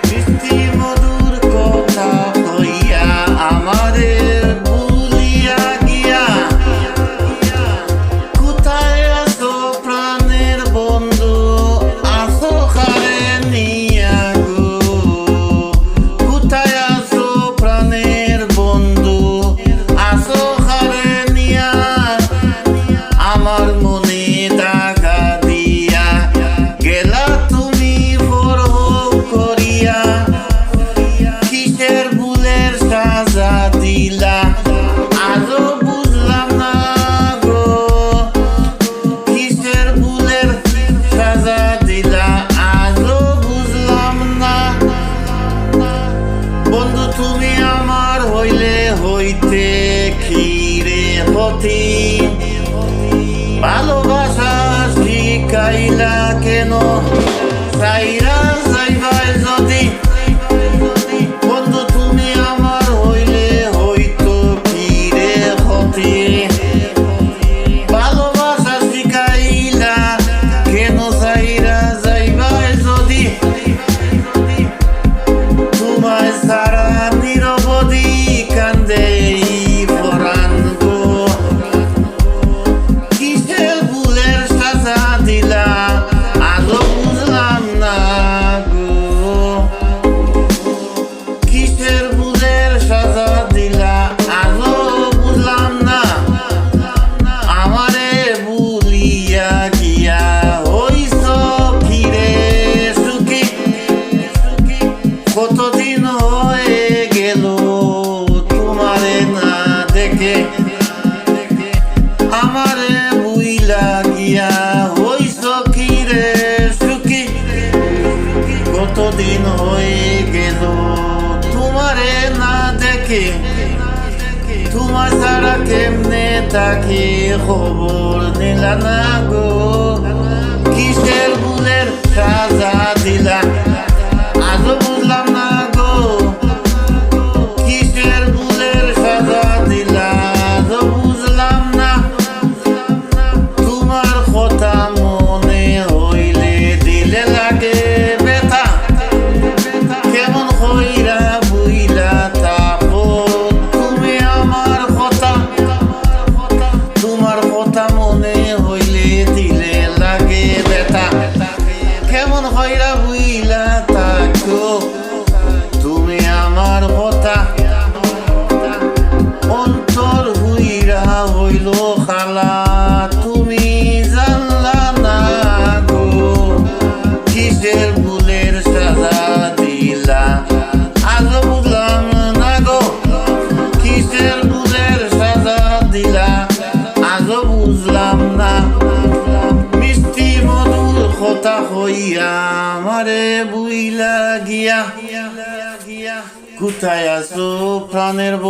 মিষ্টি মধুর কথা কইয়া আমারে ভুলিয়া গিয়া, কোথায় আছো প্রাণের বন্ধু, আছো কারে নিয়া গো? কোথায় আছো প্রাণের বন্ধু, আছো কারে নিয়া? আমার মনে দাগা দিয়া গেলা তুমি ফরহ করিয়া, কিসের ভুলের সাজা দিলা আজও বুঝলাম না গো? কিসের ভুলের সাজা দিলা আজও বুঝলাম না। বন্ধু তুমি আমার হইলে হইতে খিরে পথি, ভালোবাসা শিখাইলা কেন সাইরা যাইবাই যদি? বন্ধু তুমি আমার হইলে হইতো ফিরে ক্ষতি, ভালোবাসা শিখাইলা কেন সাইরা যাইবাই যদি? তোমায় সারা নিরবধি কান্দে পরাণ গো, কিসের ভুলের সাজা দিলা আজও বুঝলাম না গো? কিসের ভুলের সাজা দিলা আজও বুঝলাম না। আমারে ভুলিয়া গিয়া হইছ ফিরে সুখী, কতদিন হয়ে গেল তোমারে না দেখে। আমারে ভুইলা গিয়া হইছ ফিরে সুখী, কতদিন হয়ে গেল তোমারে না দেখে। তোমার ছাড়া কেমনে থাকি খবর নিলা না গো? কিসের ভুলের সাজা দিলা আজও বুঝলাম না গো? কিসের ভুলের সাজা দিলা আজও বুঝলাম না। তোমার কথা মনে হইলে দিলে লাগে ব্যথা, কেমন হইরা বুইলা থাকো তুমি আমার কথা? তোমার কথা মনে হইলে দিলে লাগে ব্যথা, কেমন হইরা বুইলা থাকো তুমি আমার কথা? অন্তর হুইরা হইল খালা তুমি জানলা না গো? কিসের ভুলের সাজা দিলা আজও বুঝলাম না গো? কিসের ভুলের সাজা দিলা আজও বুঝলাম না। মিষ্টি মধুর কথা হইয়া আমারে বুইলা গিয়া, কোথায় আছো প্রাণের